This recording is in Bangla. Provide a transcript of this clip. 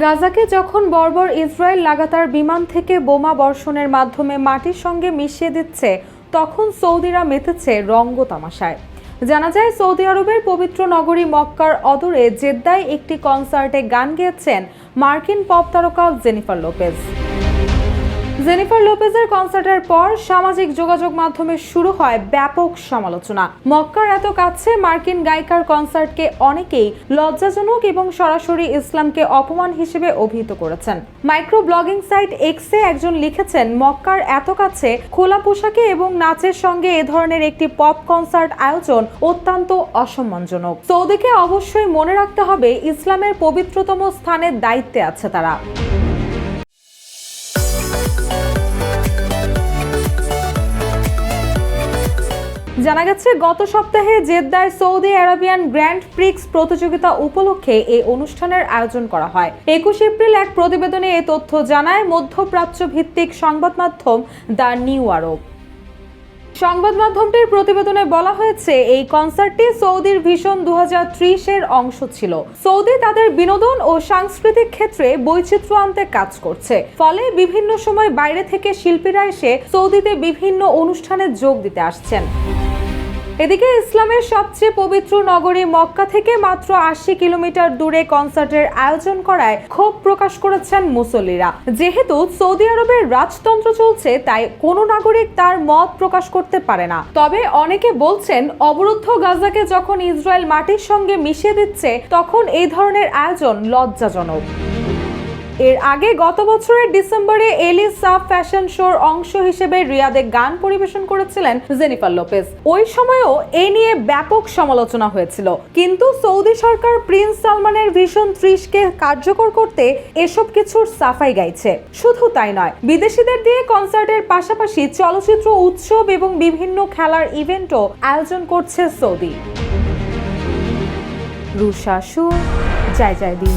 গাজাকে যখন বর্বর ইসরায়েল লাগাতার বিমান থেকে বোমা বর্ষণের মাধ্যমে মাটির সঙ্গে মিশিয়ে দিচ্ছে, তখন সৌদিরা মেতেছে রঙ্গ তামাশায়। জানা যায়, সৌদি আরবের পবিত্র নগরী মক্কার অদূরে জেদ্দায় একটি কনসার্টে গান গেয়েছেন মার্কিন পপ তারকা জেনিফার লোপেজ। জেনিফার লোপেজের কনসার্টের পর সামাজিক যোগাযোগ মাধ্যমে শুরু হয় ব্যাপক সমালোচনা। মক্কার এত কাছে মার্কিন গায়িকার কনসার্টকে অনেকেই লজ্জাজনক এবং সরাসরি ইসলামকে অপমান হিসেবে অভিহিত করেছেন। মাইক্রো ব্লগিং সাইট এক্সে একজন লিখেছেন, মক্কার এত কাছে খোলা পোশাকে এবং নাচের সঙ্গে এ ধরনের একটি পপ কনসার্ট আয়োজন অত্যন্ত অসম্মানজনক। সৌদিকে অবশ্যই মনে রাখতে হবে, ইসলামের পবিত্রতম স্থানের দায়িত্বে আছে তারা। জানা গেছে, গত সপ্তাহে জেদ্দায় সৌদি আরবিয়ান গ্র্যান্ড প্রিক্স প্রতিযোগিতা উপলক্ষে এই অনুষ্ঠানের আয়োজন করা হয়। 21 এপ্রিল এক প্রতিবেদনে এই তথ্য জানায় মধ্যপ্রাচ্য ভিত্তিক সংবাদ মাধ্যম দ্য নিউ আরব। সংবাদ মাধ্যমটির প্রতিবেদনে বলা হয়েছে, এই কনসার্টটি সৌদির ভিশন 2030-এর অংশ ছিল। সৌদি তাদের বিনোদন ও সাংস্কৃতিক ক্ষেত্রে বৈচিত্র্য আনতে কাজ করছে, ফলে বিভিন্ন সময় বাইরে থেকে শিল্পীরা এসে সৌদিতে বিভিন্ন অনুষ্ঠানে যোগ দিতে আসছেন। এদিকে ইসলামের সবচেয়ে পবিত্র নগরী মক্কা থেকে মাত্র 80 কিলোমিটার দূরে কনসার্টের আয়োজন করায় ক্ষোভ প্রকাশ করেছেন মুসল্লিরা। যেহেতু সৌদি আরবের রাজতন্ত্র চলছে, তাই কোনো নাগরিক তার মত প্রকাশ করতে পারে না। তবে অনেকে বলছেন, অবরুদ্ধ গাজাকে যখন ইসরায়েল মাটির সঙ্গে মিশিয়ে দিচ্ছে, তখন এই ধরনের আয়োজন লজ্জাজনক। এর আগে গত বছরের ডিসেম্বরে এলিস সাব ফ্যাশন শোর অংশ হিসেবে রিয়াদে গান পরিবেশন করেছিলেন জেনিফার লোপেজ। ওই সময়ও এ নিয়ে ব্যাপক সমালোচনা হয়েছিল, কিন্তু সৌদি সরকার প্রিন্স সালমানের ভিশন 30-কে কার্যকর করতে এসব কিছুর সাফাই গাইছে। শুধু তাই নয়, বিদেশিদের দিয়ে কনসার্টের পাশাপাশি চলচ্চিত্র উৎসব এবং বিভিন্ন খেলার ইভেন্টও আয়োজন করছে সৌদি। রুশা সু, জয় জয় দিন।